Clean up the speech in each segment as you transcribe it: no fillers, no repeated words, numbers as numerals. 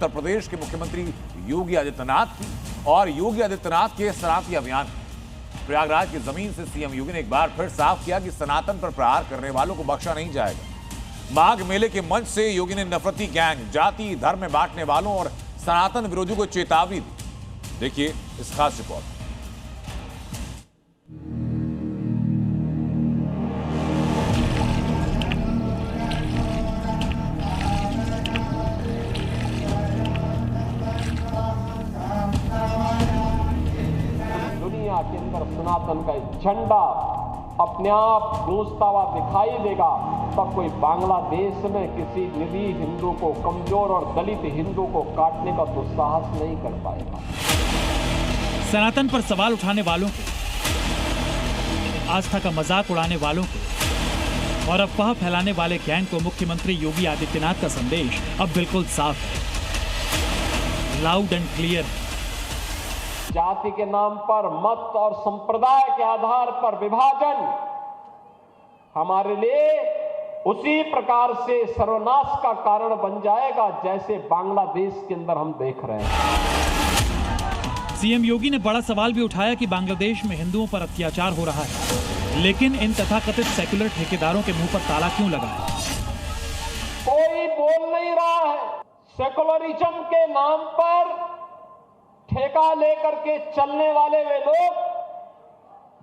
उत्तर प्रदेश के मुख्यमंत्री योगी आदित्यनाथ की और योगी आदित्यनाथ के सनातनी अभियान। प्रयागराज की जमीन से सीएम योगी ने एक बार फिर साफ किया कि सनातन पर प्रहार करने वालों को बख्शा नहीं जाएगा। माघ मेले के मंच से योगी ने नफरती गैंग, जाति धर्म में बांटने वालों और सनातन विरोधियों को चेतावनी दी। देखिए इस खास रिपोर्ट। दुनिया के अंदर सनातन का झंडा अपने आप गूंजता हुआ दिखाई देगा, तब कोई बांग्लादेश में किसी निर्भीक हिंदू को, कमजोर और दलित हिंदू को काटने का दुस्साहस नहीं कर पाएगा। सनातन पर सवाल उठाने वालों को, आस्था का मजाक उड़ाने वालों को और अफवाह फैलाने वाले गैंग को मुख्यमंत्री योगी आदित्यनाथ का संदेश अब बिल्कुल साफ है, लाउड एंड क्लियर। जाति के नाम पर, मत और संप्रदाय के आधार पर विभाजन हमारे लिए उसी प्रकार से सर्वनाश का कारण बन जाएगा जैसे बांग्लादेश के अंदर हम देख रहे हैं। सीएम योगी ने बड़ा सवाल भी उठाया कि बांग्लादेश में हिंदुओं पर अत्याचार हो रहा है, लेकिन इन तथाकथित सेक्युलर ठेकेदारों के मुंह पर ताला क्यों लगा है? कोई बोल नहीं रहा है। सेकुलरिज्म के नाम पर ठेका लेकर के चलने वाले वे लोग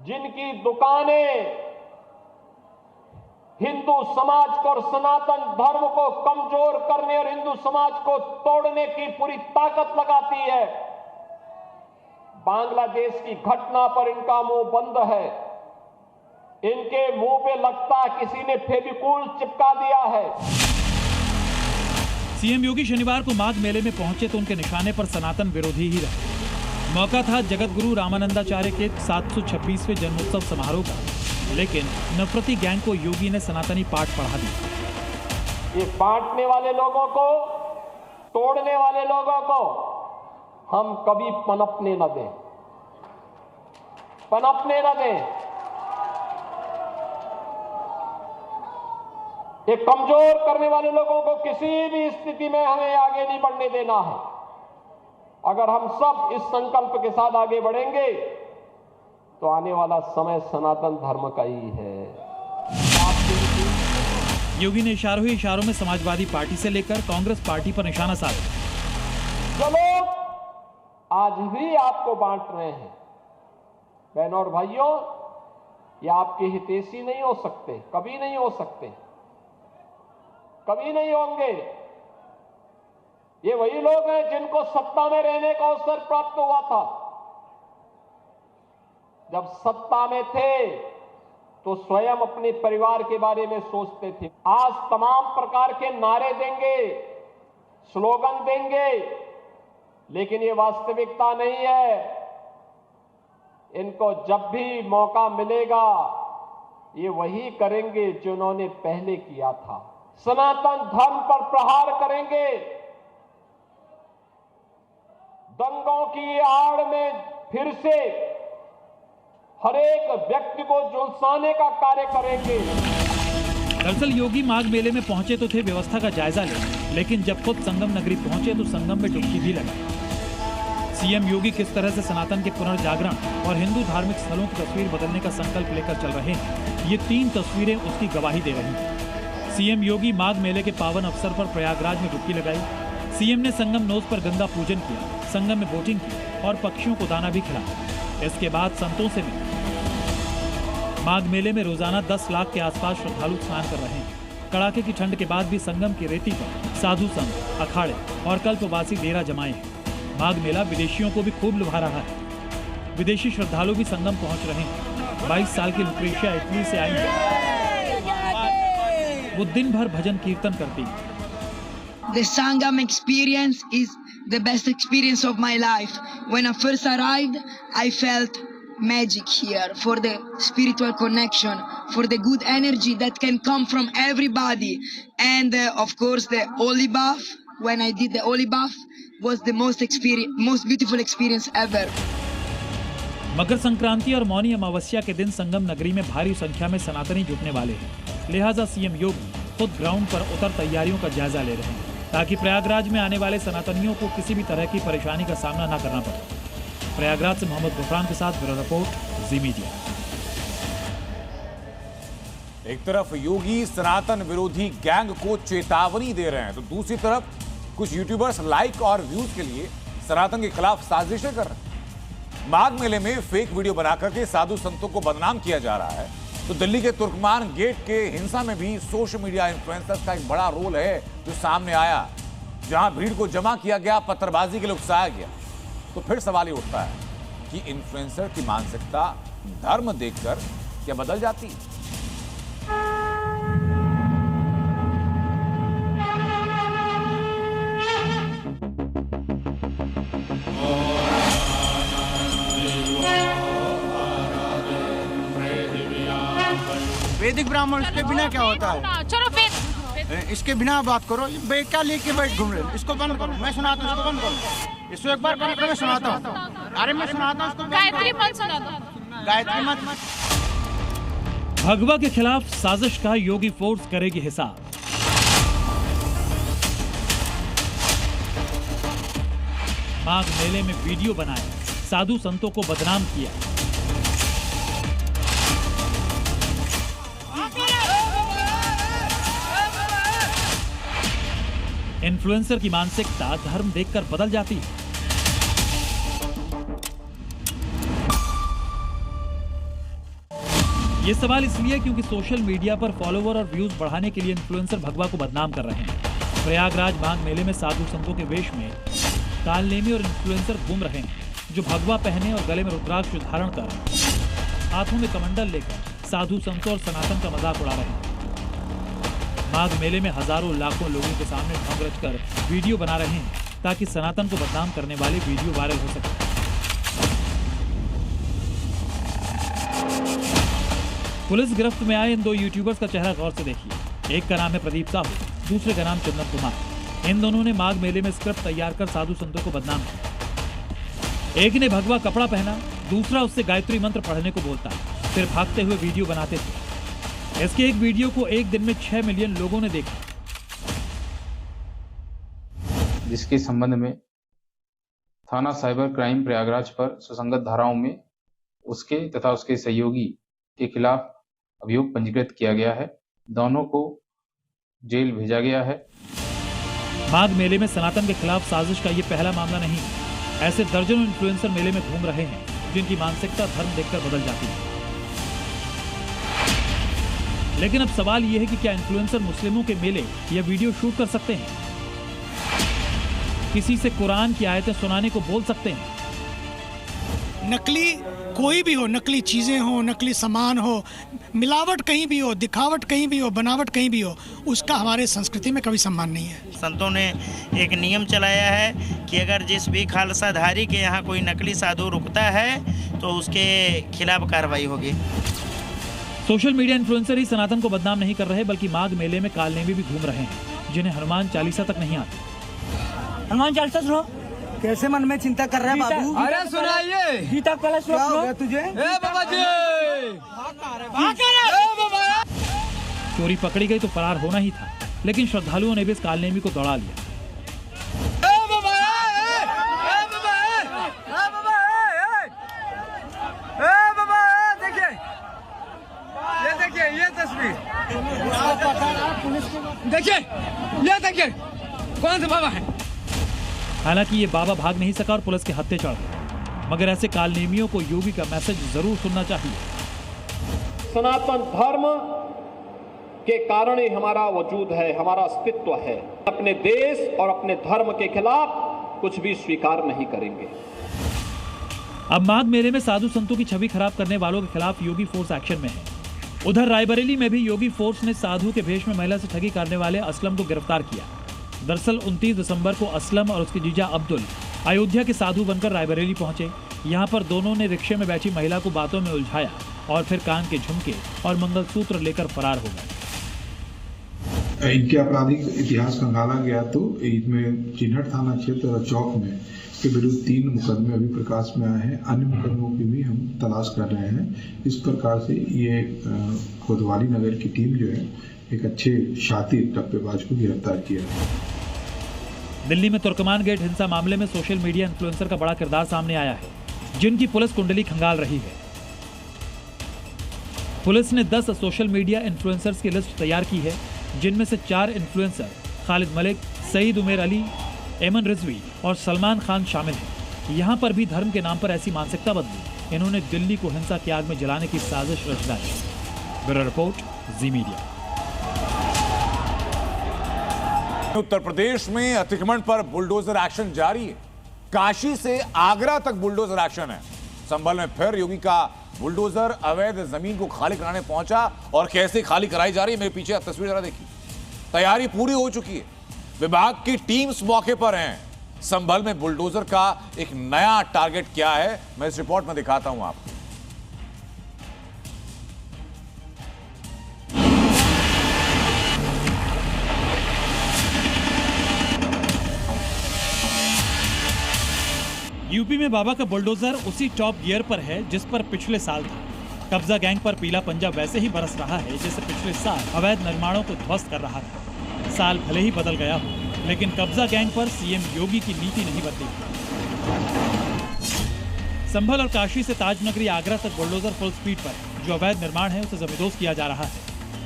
जिनकी दुकानें हिंदू समाज को और सनातन धर्म को कमजोर करने और हिंदू समाज को तोड़ने की पूरी ताकत लगाती है, बांग्लादेश की घटना पर इनका मुंह बंद है। इनके मुंह पे लगता है किसी ने फेविकोल चिपका दिया है। सीएम योगी शनिवार को माघ मेले में पहुंचे तो उनके निशाने पर सनातन विरोधी ही रहे। मौका था जगत गुरु रामानंदाचार्य के 726वें जन्मोत्सव समारोह का, लेकिन नफरती गैंग को योगी ने सनातनी पाठ पढ़ा दी। ये बांटने वाले लोगों को, तोड़ने वाले लोगों को हम कभी पनपने न दें, पनपने न दें। ये कमजोर करने वाले लोगों को किसी भी स्थिति में हमें आगे नहीं बढ़ने देना है। अगर हम सब इस संकल्प के साथ आगे बढ़ेंगे तो आने वाला समय सनातन धर्म का ही है। योगी ने इशारों ही इशारों में समाजवादी पार्टी से लेकर कांग्रेस पार्टी पर निशाना साधा। जो लोग आज भी आपको बांट रहे हैं, बहनों और भाइयों, ये आपके हितैषी नहीं हो सकते, कभी नहीं हो सकते, कभी नहीं होंगे। ये वही लोग हैं जिनको सत्ता में रहने का अवसर प्राप्त हुआ था। जब सत्ता में थे तो स्वयं अपने परिवार के बारे में सोचते थे। आज तमाम प्रकार के नारे देंगे, स्लोगन देंगे, लेकिन ये वास्तविकता नहीं है। इनको जब भी मौका मिलेगा ये वही करेंगे जो उन्होंने पहले किया था। सनातन धर्म पर प्रहार करेंगे, दंगों की आड़ में फिर से हर एक व्यक्ति को झुलसाने का कार्य करेंगे। दरअसल योगी माघ मेले में पहुंचे तो थे व्यवस्था का जायजा लेने, लेकिन जब खुद संगम नगरी पहुंचे तो संगम में डुबकी भी लगी। सीएम योगी किस तरह से सनातन के पुनर्जागरण और हिंदू धार्मिक स्थलों की तस्वीर बदलने का संकल्प लेकर चल रहे हैं, ये 3 तस्वीरें उसकी गवाही दे रही हैं। सीएम योगी माघ मेले के पावन अवसर पर प्रयागराज में डुबकी लगाई। सीएम ने संगम नोज पर गंगा पूजन किया, संगम में बोटिंग की और पक्षियों को दाना भी खिलाया। इसके बाद संतों से मिले। माघ मेले में रोजाना 10 लाख के आसपास श्रद्धालु स्नान कर रहे हैं। कड़ाके की ठंड के बाद भी संगम की रेती पर साधु संत, अखाड़े और कल्पवासी डेरा जमाए हैं। माघ मेला विदेशियों को भी खूब लुभा रहा है। विदेशी श्रद्धालु भी संगम पहुंच रहे हैं। 22 साल की लुक्रेशिया इटली से आई है। वो दिन भर भजन कीर्तन करती है। The Sangam experience is the best experience of my life. When I first arrived, I felt magic here for the spiritual connection, for the good energy that can come from everybody. And of course the holy bath, when I did the holy bath, was the most beautiful experience ever. Makar Sankranti और मौनी अमावस्या के दिन संगम नगरी में भारी संख्या में सनातनी जुटने वाले हैं। लिहाजा सीएम योगी खुद ग्राउंड पर उतर तैयारियों का जायजा ले रहे हैं। ताकि प्रयागराज में आने वाले सनातनियों को किसी भी तरह की परेशानी का सामना न करना पड़े। प्रयागराज से मोहम्मद गुफरान के साथ ब्यूरो रिपोर्ट, जी मीडिया। एक तरफ योगी सनातन विरोधी गैंग को चेतावनी दे रहे हैं, तो दूसरी तरफ कुछ यूट्यूबर्स लाइक और व्यूज के लिए सनातन के खिलाफ साजिशें कर रहे हैं। माघ मेले में फेक वीडियो बनाकर के साधु संतों को बदनाम किया जा रहा है, तो दिल्ली के तुर्कमान गेट के हिंसा में भी सोशल मीडिया इन्फ्लुएंसर्स का एक बड़ा रोल है जो सामने आया, जहां भीड़ को जमा किया गया, पत्थरबाजी के लिए उकसाया गया। तो फिर सवाल ये उठता है कि इन्फ्लुएंसर की मानसिकता धर्म देखकर क्या बदल जाती है? वैदिक ब्राह्मण इसके बिना क्या होता है? चलो वेद इसके बिना बात करो। ये क्या लेके बैठ घूम रहे? इसको बंद करो, मैं सुनाता हूँ, इसको बंद करो। इसको एक बार बंद करो, मैं सुनाता हूँ। अरे मैं सुनाता हूँ, इसको गायत्री मंत्र सुना दो। गायत्री मंत्र। भगवा के खिलाफ साजिश का योगी फोर्स करेगी हिसाब। माघ मेले में वीडियो बनाए, साधु संतों को बदनाम किया। इन्फ्लुएंसर की मानसिकता धर्म देखकर बदल जाती है। ये सवाल इसलिए क्योंकि सोशल मीडिया पर फॉलोवर और व्यूज बढ़ाने के लिए इन्फ्लुएंसर भगवा को बदनाम कर रहे हैं। प्रयागराज माघ मेले में साधु संतों के वेश में कालनेमी और इन्फ्लुएंसर घूम रहे हैं, जो भगवा पहने और गले में रुद्राक्ष धारण कर हाथों में कमंडल लेकर साधु संतों और सनातन का मजाक उड़ा रहे हैं। माघ मेले में हजारों लाखों लोगों के सामने ढोंग रचकर वीडियो बना रहे हैं ताकि सनातन को बदनाम करने वाले वीडियो वायरल हो सके। पुलिस गिरफ्त में आए इन दो यूट्यूबर्स का चेहरा गौर से देखिए। एक का नाम है प्रदीप साहू, दूसरे का नाम चंदन कुमार। इन दोनों ने माघ मेले में स्क्रिप्ट तैयार कर साधु संतों को बदनाम किया। एक ने भगवा कपड़ा पहना, दूसरा उससे गायत्री मंत्र पढ़ने को बोलता, फिर भागते हुए वीडियो बनाते थे। इसके एक वीडियो को एक दिन में 6 मिलियन लोगों ने देखा, जिसके संबंध में थाना साइबर क्राइम प्रयागराज पर सुसंगत धाराओं में उसके तथा उसके सहयोगी के खिलाफ अभियोग पंजीकृत किया गया है। दोनों को जेल भेजा गया है। माघ मेले में सनातन के खिलाफ साजिश का ये पहला मामला नहीं है। ऐसे दर्जनों इन्फ्लुएंसर मेले में घूम रहे हैं, जिनकी मानसिकता धर्म देखकर बदल जाती है। लेकिन अब सवाल यह है कि क्या इन्फ्लुएंसर मुस्लिमों के मेले या वीडियो शूट कर सकते हैं? किसी से कुरान की आयतें सुनाने को बोल सकते हैं? नकली कोई भी हो, नकली चीज़ें हो, नकली सामान हो, मिलावट कहीं भी हो, दिखावट कहीं भी हो, बनावट कहीं भी हो, उसका हमारे संस्कृति में कभी सम्मान नहीं है। संतों ने एक नियम चलाया है कि अगर जिस भी खालसाधारी के यहाँ कोई नकली साधु रुकता है तो उसके खिलाफ कार्रवाई होगी। सोशल मीडिया इन्फ्लुएंसर ही सनातन को बदनाम नहीं कर रहे, बल्कि माघ मेले में कालनेमी भी घूम रहे हैं, जिन्हें हनुमान चालीसा तक नहीं आती। हनुमान चालीसा सुनो। कैसे मन में चिंता कर रहा है बाबू? अरे सुनाइए। गीता कलश सुनो तुझे। बाबा जी। चोरी पकड़ी गई तो फरार होना ही था, लेकिन श्रद्धालुओं ने भी इस कालनेमी को दौड़ा लिया। ये तस्वीर देखिए, ये देखिए कौन सा बाबा है। हालांकि ये बाबा भाग नहीं सका और पुलिस के हत्थे चढ़ गए, मगर ऐसे कालनेमियों को योगी का मैसेज जरूर सुनना चाहिए। सनातन धर्म के कारण ही हमारा वजूद है, हमारा अस्तित्व है। अपने देश और अपने धर्म के खिलाफ कुछ भी स्वीकार नहीं करेंगे। अब माघ मेले में साधु संतों की छवि खराब करने वालों के खिलाफ योगी फोर्स एक्शन में है। उधर रायबरेली में भी योगी फोर्स ने साधु के भेष में महिला से ठगी करने वाले असलम को गिरफ्तार किया। दरअसल 29 दिसंबर को असलम और उसके जीजा अब्दुल अयोध्या के साधु बनकर रायबरेली पहुंचे। यहां पर दोनों ने रिक्शे में बैठी महिला को बातों में उलझाया और फिर कान के झुमके और मंगलसूत्र लेकर फरार हो गए। इनके आपराधिक इतिहास खंगाला गया तो इनमें चिन्हट थाना क्षेत्र और चौक में के विरुद्ध 3 मुकदमे अभी प्रकाश में आए हैं। अन्य मुकदमों की भी हम तलाश कर रहे हैं। इस प्रकार से ये कोतवाली नगर की टीम जो है एक अच्छे शातिर टप्पेबाज को गिरफ्तार किया है। दिल्ली में तुर्कमान गेट हिंसा मामले में सोशल मीडिया इन्फ्लुएंसर का बड़ा किरदार सामने आया है, जिनकी पुलिस कुंडली खंगाल रही है। पुलिस ने 10 सोशल मीडिया इन्फ्लुएंसर्स की लिस्ट तैयार की है, जिनमें से 4 इन्फ्लुएंसर खालिद मलिक, सईद उमेर अली, एमन रिजवी और सलमान खान शामिल हैं। यहाँ पर भी धर्म के नाम पर ऐसी मानसिकता बदली, इन्होंने दिल्ली को हिंसा के आग में जलाने की साजिश रच डाली। ब्यूरो रिपोर्ट, जी मीडिया। उत्तर प्रदेश में अतिक्रमण पर बुलडोजर एक्शन जारी है। काशी से आगरा तक बुलडोजर एक्शन है। संभल में फिर योगी का बुलडोजर अवैध जमीन को खाली कराने पहुंचा और कैसे खाली कराई जा रही है, मेरे पीछे आप तस्वीर जरा देखिए। तैयारी पूरी हो चुकी है, विभाग की टीम्स मौके पर हैं। संभल में बुलडोजर का एक नया टारगेट क्या है, मैं इस रिपोर्ट में दिखाता हूं आपको। यूपी में बाबा का बुलडोजर उसी टॉप गियर पर है जिस पर पिछले साल था। कब्जा गैंग पर पीला पंजा वैसे ही बरस रहा है जैसे पिछले साल अवैध निर्माणों को ध्वस्त कर रहा था। साल भले ही बदल गया हो, लेकिन कब्जा गैंग पर सीएम योगी की नीति नहीं बदली। संभल और काशी से ताजनगरी आगरा तक बुलडोजर फुल स्पीड पर जो अवैध निर्माण है उसे जमींदोज किया जा रहा है।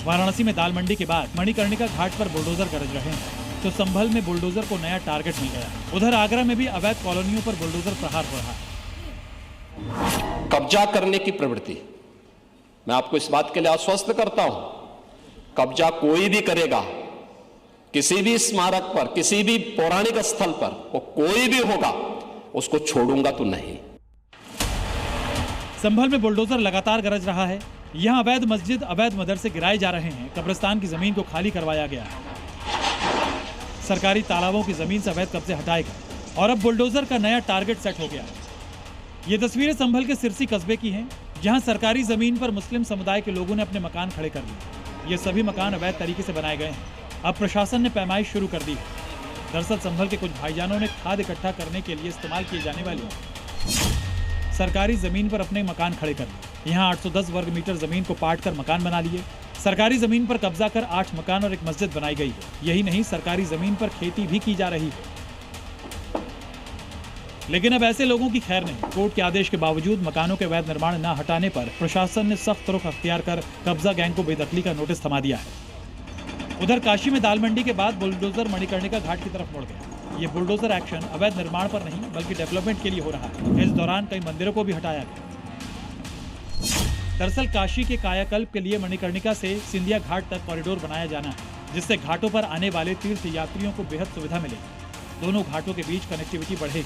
वाराणसी में दाल मंडी के बाद मणिकर्णिका घाट पर बुलडोजर गरज रहे हैं, तो संभल में बुलडोजर को नया टारगेट मिल गया। उधर आगरा में भी अवैध कॉलोनियों पर बुलडोजर प्रहार हो रहा है। कब्जा करने की प्रवृत्ति, मैं आपको इस बात के लिए आश्वस्त करता हूं, कब्जा कोई भी करेगा, किसी भी स्मारक पर, किसी भी पौराणिक स्थल पर, वो कोई भी होगा, उसको छोड़ूंगा तो नहीं। संभल में बुलडोजर लगातार गरज रहा है। यहाँ अवैध मस्जिद, अवैध मदरसे गिराए जा रहे हैं। कब्रिस्तान की जमीन को खाली करवाया गया है। सरकारी तालाबों की जमीन से अवैध कब्जे हटाए गए और अब बुलडोजर का नया टारगेट सेट हो गया। ये तस्वीरें संभल के सिरसी कस्बे की हैं, जहां सरकारी जमीन पर मुस्लिम समुदाय के लोगों ने अपने मकान खड़े कर लिए। ये सभी मकान अवैध तरीके से बनाए गए हैं। अब प्रशासन ने पैमाइश शुरू कर दी है। दरअसल संभल के कुछ भाईजानों ने खाद इकट्ठा करने के लिए इस्तेमाल किए जाने वाली सरकारी जमीन पर अपने मकान खड़े कर लिए। यहाँ 810 वर्ग मीटर जमीन को पाट कर मकान बना लिए। सरकारी जमीन पर कब्जा कर 8 मकान और एक मस्जिद बनाई गई है। यही नहीं, सरकारी जमीन पर खेती भी की जा रही है। लेकिन अब ऐसे लोगों की खैर नहीं। कोर्ट के आदेश के बावजूद मकानों के अवैध निर्माण न हटाने पर प्रशासन ने सख्त रुख अख्तियार कर कब्जा गैंग को बेदखली का नोटिस थमा दिया है। उधर काशी में दाल मंडी के बाद बुलडोजर मणिकर्णिका घाट की तरफ मुड़ गया। ये बुलडोजर एक्शन अवैध निर्माण पर नहीं बल्कि डेवलपमेंट के लिए हो रहा है। इस दौरान कई मंदिरों को भी हटाया गया। दरअसल काशी के कायाकल्प के लिए मणिकर्णिका से सिंधिया घाट तक कॉरिडोर बनाया जाना है, जिससे घाटों पर आने वाले तीर्थ यात्रियों को बेहद सुविधा मिलेगी। दोनों घाटों के बीच कनेक्टिविटी बढ़ेगी।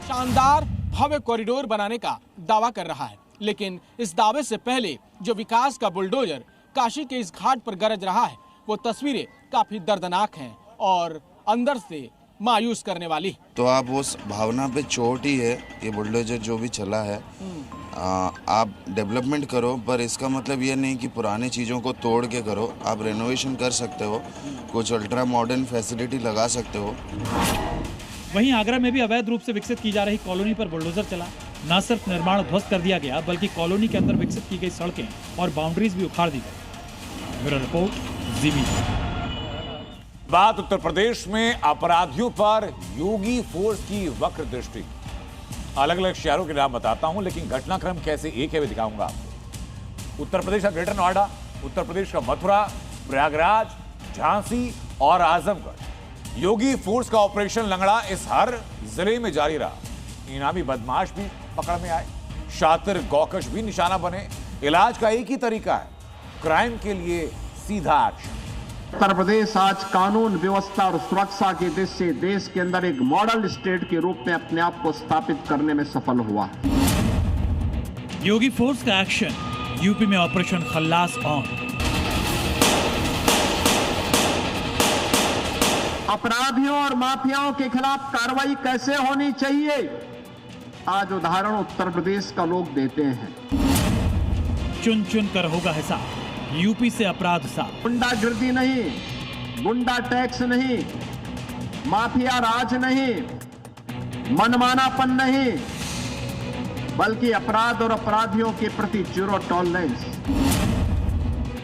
शानदार भव्य कॉरिडोर बनाने का दावा कर रहा है, लेकिन इस दावे से पहले जो विकास का बुलडोजर काशी के इस घाट पर गरज रहा है, वो तस्वीरें काफी दर्दनाक हैं और अंदर से मायूस करने वाली। तो आप उस भावना पे चोट ही है। ये बुलडोजर जो भी चला है, आप डेवलपमेंट करो, पर इसका मतलब ये नहीं कि पुरानी चीज़ों को तोड़ के करो। आप रेनोवेशन कर सकते हो, कुछ अल्ट्रा मॉडर्न फैसिलिटी लगा सकते हो। वहीं आगरा में भी अवैध रूप से विकसित की जा रही कॉलोनी पर बुलडोजर चला। न सिर्फ निर्माण ध्वस्त कर दिया गया, बल्कि कॉलोनी के अंदर विकसित की गई सड़कें और बाउंड्रीज भी उखाड़ दी गई। ब्यूरो रिपोर्ट, जी मीडिया। बात उत्तर प्रदेश में अपराधियों पर योगी फोर्स की वक्र दृष्टि। अलग अलग शहरों के नाम बताता हूं, लेकिन घटनाक्रम कैसे एक है वे दिखाऊंगा आपको। उत्तर प्रदेश का ग्रेटर नोएडा, उत्तर प्रदेश का मथुरा, प्रयागराज, झांसी और आजमगढ़। योगी फोर्स का ऑपरेशन लंगड़ा इस हर जिले में जारी रहा। इनामी बदमाश भी पकड़ में आए, शातिर गौकश भी निशाना बने। इलाज का एक ही तरीका है, क्राइम के लिए सीधा एक्शन। उत्तर प्रदेश आज कानून व्यवस्था और सुरक्षा की दृष्टि से देश के अंदर एक मॉडल स्टेट के रूप में अपने आप को स्थापित करने में सफल हुआ। योगी फोर्स का एक्शन, यूपी में ऑपरेशन खल्लास ऑन। अपराधियों और माफियाओं के खिलाफ कार्रवाई कैसे होनी चाहिए, आज उदाहरण उत्तर प्रदेश का लोग देते हैं। चुन चुन कर होगा हिसाब, यूपी से अपराध साफ। गुंडागिर्दी नहीं, गुंडा टैक्स नहीं, माफिया राज नहीं, मनमानापन नहीं, बल्कि अपराध और अपराधियों के प्रति जीरो टॉलरेंस।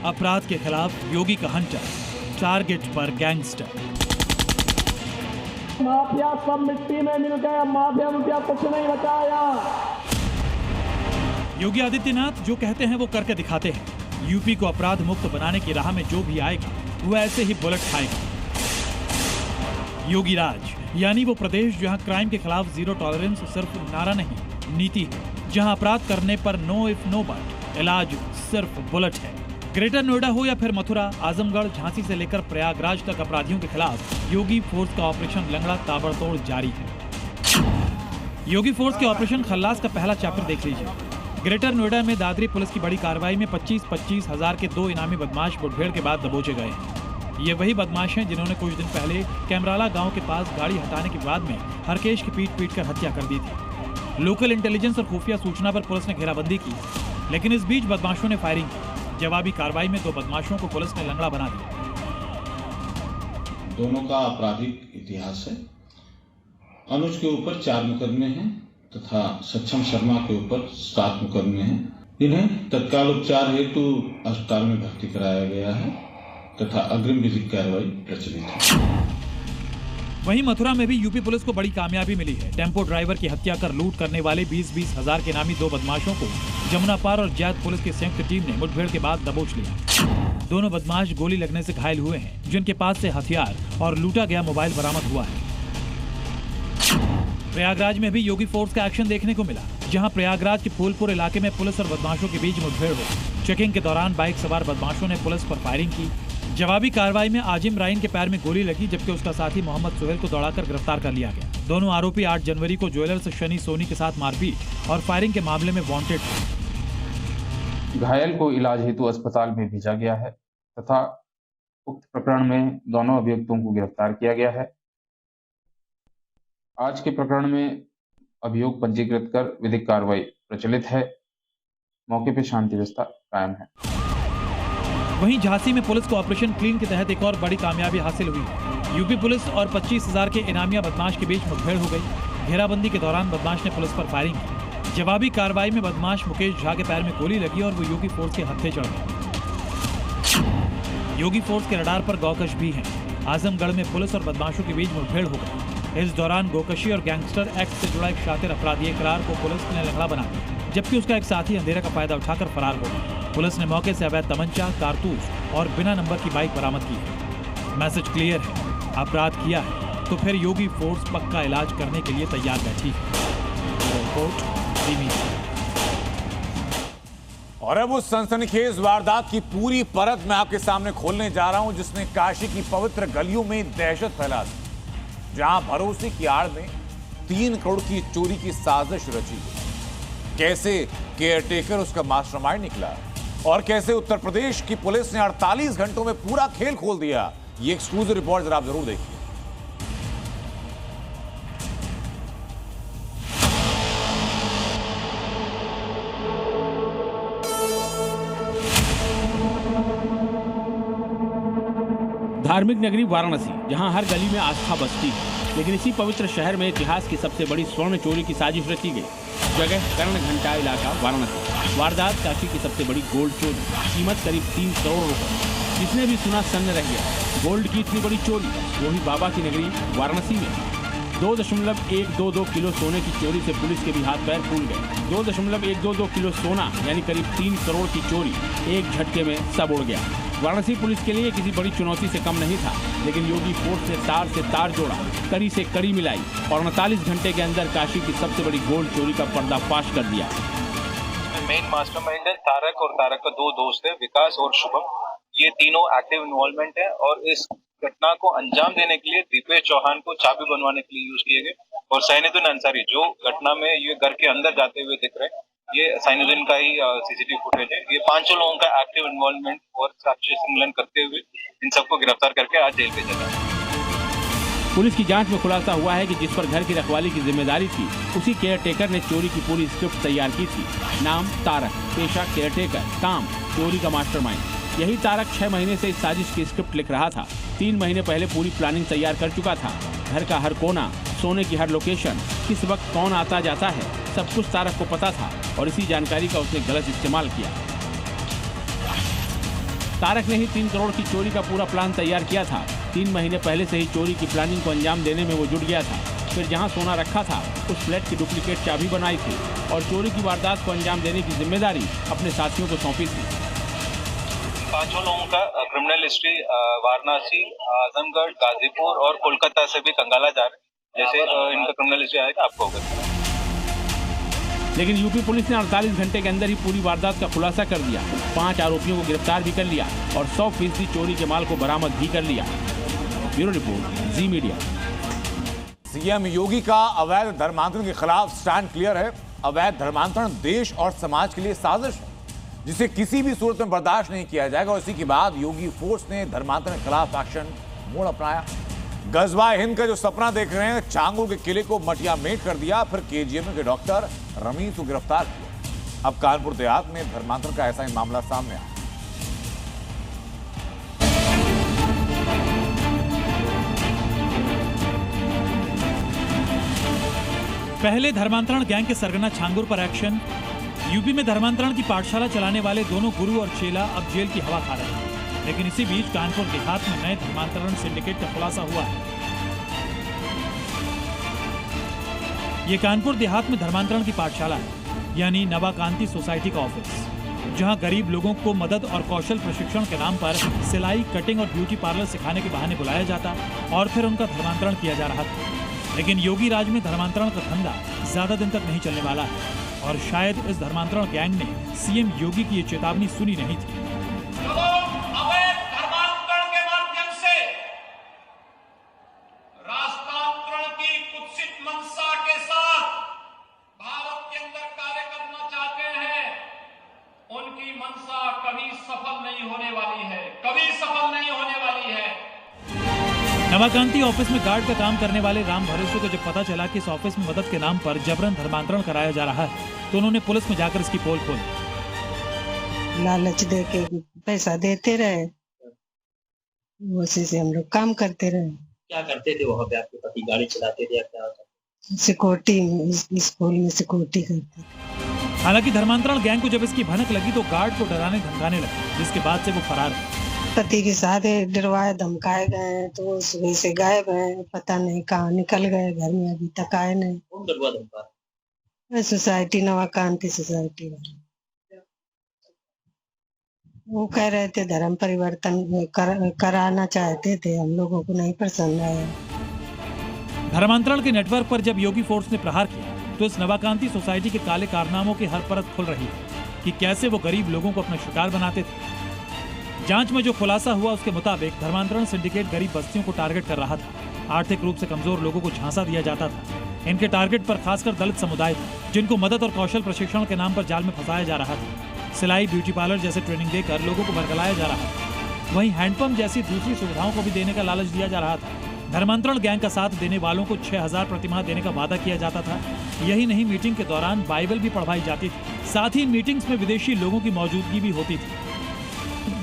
अपराध के खिलाफ योगी का हंटर, टारगेट पर गैंगस्टर। माफिया सब मिट्टी में मिल गए, माफिया कुछ नहीं बचाया। योगी आदित्यनाथ जो कहते हैं वो करके दिखाते हैं। यूपी को अपराध मुक्त बनाने की राह में जो भी आएगा वो ऐसे ही बुलेट खाएगा। योगी राज यानी वो प्रदेश जहां क्राइम के खिलाफ जीरो टॉलरेंस सिर्फ नारा नहीं नीति है, जहां अपराध करने पर नो इफ नो बट इलाज सिर्फ बुलेट है। ग्रेटर नोएडा हो या फिर मथुरा, आजमगढ़, झांसी से लेकर प्रयागराज तक अपराधियों के खिलाफ योगी फोर्स का ऑपरेशन लंगड़ा ताबड़तोड़ जारी है। योगी फोर्स के ऑपरेशन खल्लास का पहला चैप्टर देख लीजिए। ग्रेटर नोएडा में दादरी पुलिस की बड़ी कार्रवाई में 25-25 हजार के 2 इनामी बदमाश मुठभेड़ के बाद दबोचे गए हैं। ये वही बदमाश हैं जिन्होंने कुछ दिन पहले कैमराला गांव के पास गाड़ी हटाने के बाद में हरकेश की पीट कर हत्या कर दी थी। लोकल इंटेलिजेंस और खुफिया सूचना पर पुलिस ने घेराबंदी की, लेकिन इस बीच बदमाशों ने फायरिंग की। जवाबी कार्रवाई में 2 बदमाशों को पुलिस ने लंगड़ा बना दिया। दोनों का आपराधिक इतिहास है। अनुज के ऊपर 4 मुकदमे हैं तथा सक्षम शर्मा के ऊपर 7 मुकदमे हैं। इन्हें तत्काल उपचार हेतु अस्पताल में भर्ती कराया गया है तथा अग्रिम विधिक कार्रवाई प्रचलित है। वहीं मथुरा में भी यूपी पुलिस को बड़ी कामयाबी मिली है। टेम्पो ड्राइवर की हत्या कर लूट करने वाले 20-20 हजार के नामी 2 बदमाशों को जमुना पार और जैत पुलिस की संयुक्त टीम ने मुठभेड़ के बाद दबोच लिया। दोनों बदमाश गोली लगने से घायल हुए हैं, जिनके पास से हथियार और लूटा गया मोबाइल बरामद हुआ है। प्रयागराज में भी योगी फोर्स का एक्शन देखने को मिला, जहां प्रयागराज के फूलपुर इलाके में पुलिस और बदमाशों के बीच मुठभेड़ हुई। चेकिंग के दौरान बाइक सवार बदमाशों ने पुलिस पर फायरिंग की। जवाबी कार्रवाई में आजिम राइन के पैर में गोली लगी, जबकि उसका साथी मोहम्मद सुहेल को दौड़ाकर गिरफ्तार कर लिया गया। दोनों आरोपी 8 जनवरी को ज्वेलर्स शनि सोनी के साथ मारपीट और फायरिंग के मामले में वांटेड थे। घायल को इलाज हेतु अस्पताल में भेजा गया है तथा उक्त प्रकरण में दोनों अभियुक्तों को गिरफ्तार किया गया है। आज के प्रकरण में अभियोग पंजीकृत कर विधिक कार्रवाई प्रचलित है। मौके पर शांति व्यवस्था कायम है। वहीं झांसी में पुलिस को ऑपरेशन क्लीन के तहत एक और बड़ी कामयाबी हासिल हुई। यूपी पुलिस और 25 हजार के इनामिया बदमाश के बीच मुठभेड़ हो गई। घेराबंदी के दौरान बदमाश ने पुलिस पर फायरिंग की। जवाबी कार्रवाई में बदमाश मुकेश झा के पैर में गोली लगी और वो योगी फोर्स के हत्थे चढ़ गए। योगी फोर्स के रडार पर गौकश भी हैं। आजमगढ़ में पुलिस और बदमाशों के बीच मुठभेड़ हो गई। इस दौरान गोकशी और गैंगस्टर एक्ट से जुड़ा एक शातिर अपराधी इकरार को पुलिस ने लंगड़ा बना दिया, जबकि उसका एक साथी अंधेरे का फायदा उठाकर फरार हो गया। पुलिस ने मौके से अवैध तमंचा, कारतूस और बिना नंबर की बाइक बरामद की है। मैसेज क्लियर है, अपराध किया है तो फिर योगी फोर्स पक्का इलाज करने के लिए तैयार बैठी है। रिपोर्ट और अब उस सनसनीखेज वारदात की पूरी परत मैं आपके सामने खोलने जा रहा हूं, जिसने काशी की पवित्र गलियों में दहशत फैला दी, जहां भरोसे की आड़ में 3 करोड़ की चोरी की साजिश रची गई। कैसे केयरटेकर उसका मास्टरमाइंड निकला और कैसे उत्तर प्रदेश की पुलिस ने 48 घंटों में पूरा खेल खोल दिया, ये एक्सक्लूसिव रिपोर्ट जरा आप जरूर देखिए। धार्मिक नगरी वाराणसी, जहां हर गली में आस्था बसती है, लेकिन इसी पवित्र शहर में इतिहास की सबसे बड़ी स्वर्ण चोरी की साजिश रची गई। जगह कर्ण घंटा इलाका वाराणसी। वारदात काशी की सबसे बड़ी गोल्ड चोरी, कीमत करीब 3 करोड़ रुपए। जिसने भी सुना सन्न रह गया। गोल्ड की इतनी बड़ी चोरी, वो भी बाबा की नगरी वाराणसी में। 2.122 किलो सोने की चोरी से पुलिस के भी हाथ पैर फूल गए। 2.122 किलो सोना यानी करीब 3 करोड़ की चोरी एक झटके में सब उड़ गया। वाराणसी पुलिस के लिए किसी बड़ी चुनौती से कम नहीं था, लेकिन योगी फोर्स ने से तार जोड़ा, कड़ी से कड़ी मिलाई और 49 घंटे के अंदर काशी की सबसे बड़ी गोल्ड चोरी का पर्दाफाश कर दिया। मेन मास्टरमाइंड है तारक, और तारक का 2 दोस्त है, विकास और शुभम। ये तीनों एक्टिव इन्वॉल्वमेंट है और इस घटना को अंजाम देने के लिए दीपेश चौहान को चाबी बनवाने के लिए यूज किए गए। और सैनुद्दीन अंसारी जो घटना में ये घर के अंदर जाते हुए दिख रहे हैं, ये सैनुद्दीन का ही सीसीटीवी फुटेज है। ये 5 लोगों का एक्टिव इन्वॉल्वमेंट और साक्ष्य संकलन करते हुए इन सबको गिरफ्तार करके आज जेल भेजा गया। पुलिस की जांच में खुलासा हुआ है कि जिस पर घर की रखवाली की जिम्मेदारी थी, उसी केयरटेकर ने चोरी की पूरी स्क्रिप्ट तैयार की थी। नाम तारक, पेशा केयरटेकर, काम चोरी का मास्टरमाइंड। यही तारक 6 महीने से इस साजिश की स्क्रिप्ट लिख रहा था। 3 महीने पहले पूरी प्लानिंग तैयार कर चुका था। घर का हर कोना, सोने की हर लोकेशन, किस वक्त कौन आता जाता है, सब कुछ तारक को पता था और इसी जानकारी का उसने गलत इस्तेमाल किया। तारक ने ही 3 करोड़ की चोरी का पूरा प्लान तैयार किया था। 3 महीने पहले से ही चोरी की प्लानिंग को अंजाम देने में वो जुट गया था। फिर जहां सोना रखा था उस फ्लैट की डुप्लीकेट चाबी बनाई थी और चोरी की वारदात को अंजाम देने की जिम्मेदारी अपने साथियों को सौंपी थी। 5 लोगों का क्रिमिनल हिस्ट्री वाराणसी, आजमगढ़, गाजीपुर और कोलकाता से भी कंगाला जा रहे हैं। जैसे इनका क्रिमिनल हिस्ट्री आएगा आपको होगा। लेकिन यूपी पुलिस ने 48 घंटे के अंदर ही पूरी वारदात का खुलासा कर दिया। 5 आरोपियों को गिरफ्तार भी कर लिया और 100% चोरी के माल को बरामद भी कर लिया। ब्यूरो रिपोर्ट, जी मीडिया। सीएम योगी का अवैध धर्मांतरण के खिलाफ स्टैंड क्लियर है। अवैध धर्मांतरण देश और समाज के लिए साजिश है जिसे किसी भी सूरत में बर्दाश्त नहीं किया जाएगा। और इसी के बाद योगी फोर्स ने धर्मांतरण के खिलाफ एक्शन मोड अपनाया। गजवा हिंद का जो सपना देख रहे हैं, चांगू के किले को मटिया मेट कर दिया। फिर केजीएम के डॉक्टर रमीज को गिरफ्तार किया। अब कानपुर देहात में धर्मांतरण का ऐसा ही मामला सामने आया। पहले धर्मांतरण गैंग के सरगना छांगुर पर एक्शन। यूपी में धर्मांतरण की पाठशाला चलाने वाले दोनों गुरु और चेला अब जेल की हवा खा रहे हैं। लेकिन इसी बीच कानपुर देहात में नए धर्मांतरण सिंडिकेट का खुलासा हुआ है। ये कानपुर देहात में धर्मांतरण की पाठशाला है, यानी नवाकांति सोसाइटी का ऑफिस, जहां गरीब लोगों को मदद और कौशल प्रशिक्षण के नाम पर सिलाई, कटिंग और ब्यूटी पार्लर सिखाने के बहाने बुलाया जाता और फिर उनका धर्मांतरण किया जा रहा था। लेकिन योगी राज में धर्मांतरण का धंधा ज्यादा दिन तक नहीं चलने वाला है और शायद इस धर्मांतरण गैंग ने सीएम योगी की ये चेतावनी सुनी नहीं थी। अवैध धर्मांतरण के माध्यम से राष्ट्रांतरण की कुत्सित मंशा के साथ भारत के अंदर कार्य करना चाहते हैं, उनकी मंशा कभी सफल नहीं होने वाली है, कभी सफल नहीं होने वाली है। नवाकांति ऑफिस में गार्ड का काम करने वाले राम भरोसे को जब पता चला कि इस ऑफिस में मदद के नाम पर जबरन धर्मांतरण कराया जा रहा है तो उन्होंने पुलिस में जाकर इसकी पोल खोली। लालच दे के पैसा देते रहे, उसी से हम लोग काम करते रहे। क्या करते थे वहाँ पे? आपके पति गाड़ी चलाते थे या क्या होता? सिक्योरिटी, स्कूल में सिक्योरिटी करते। हालांकि धर्मांतरण गैंग को जब इसकी भनक लगी तो गार्ड को डराने धमकाने लगे, जिसके बाद से वो फरार है। पति के साथ डरवाए धमकाए गए तो वो सुबह से गायब हैं, पता नहीं कहाँ निकल गए, घर में अभी तक आए नहीं। कौन डरवा धमका? सोसाइटी, नवाकांति सोसाइटी वाले। वो कह रहे थे धर्म परिवर्तन कराना चाहते थे, हम लोगों को नहीं पसंद आया। धर्मांतरण के नेटवर्क पर जब योगी फोर्स ने प्रहार किया तो इस नवाकांति सोसाइटी के काले कारनामों की हर परत खुल रही है कि कैसे वो गरीब लोगों को अपना शिकार बनाते थे। जांच में जो खुलासा हुआ उसके मुताबिक धर्मांतरण सिंडिकेट गरीब बस्तियों को टारगेट कर रहा था। आर्थिक रूप से कमजोर लोगों को झांसा दिया जाता था। इनके टारगेट पर खासकर दलित समुदाय था, जिनको मदद और कौशल प्रशिक्षण के नाम पर जाल में फंसाया जा रहा था। सिलाई, ब्यूटी पार्लर जैसे ट्रेनिंग देकर लोगों को भरगलाया जा रहा था। वहीं हैंडपंप जैसी दूसरी सुविधाओं को भी देने का लालच दिया जा रहा था। धर्मांतरण गैंग का साथ देने वालों को 6000 प्रतिमाह देने का वादा किया जाता था। यही नहीं, मीटिंग के दौरान बाइबल भी पढ़वाई जाती थी। साथ ही मीटिंग्स में विदेशी लोगों की मौजूदगी भी होती थी।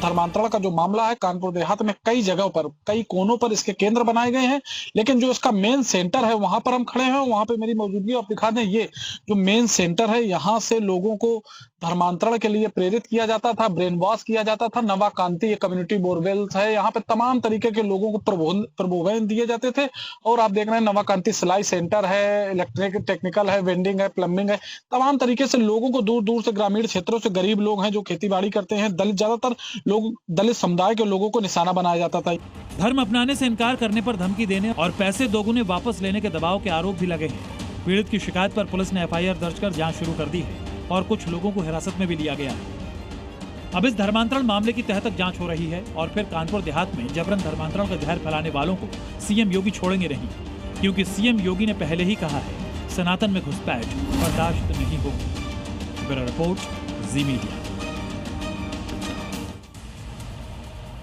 धर्मांतरण का जो मामला है कानपुर देहात में कई जगहों पर, कई कोनों पर इसके केंद्र बनाए गए हैं, लेकिन जो इसका मेन सेंटर है वहां पर हम खड़े हैं। वहां पे मेरी मौजूदगी आप दिखा दें। ये जो मेन सेंटर है, यहाँ से लोगों को धर्मांतरण के लिए प्रेरित किया जाता था, ब्रेन वॉश किया जाता था। नवाकांति कम्युनिटी बोरवेल्स है, यहाँ पे तमाम तरीके के लोगों को प्रबोधन दिए जाते थे। और आप देख रहे हैं नवाकांति सिलाई सेंटर है, इलेक्ट्रिक टेक्निकल है, वेंडिंग है, प्लम्बिंग है। तमाम तरीके से लोगों को दूर दूर से, ग्रामीण क्षेत्रों से गरीब लोग हैं जो खेती बाड़ी करते हैं, दलित, ज्यादातर लोग दलित समुदाय के लोगों को निशाना बनाया जाता था। धर्म अपनाने से इनकार करने पर धमकी देने और पैसे दोगुने वापस लेने के दबाव के आरोप भी लगे हैं। पीड़ित की शिकायत पर पुलिस ने FIR दर्ज कर जांच शुरू कर दी है और कुछ लोगों को हिरासत में भी लिया गया है। अब इस धर्मांतरण मामले की तह तक जांच हो रही है और फिर कानपुर देहात में जबरन धर्मांतरण का जहर फैलाने वालों को सीएम योगी छोड़ेंगे नहीं, क्योंकि सीएम योगी ने पहले ही कहा है सनातन में घुसपैठ बर्दाश्त नहीं होगी। ब्यूरो रिपोर्ट, जी मीडिया।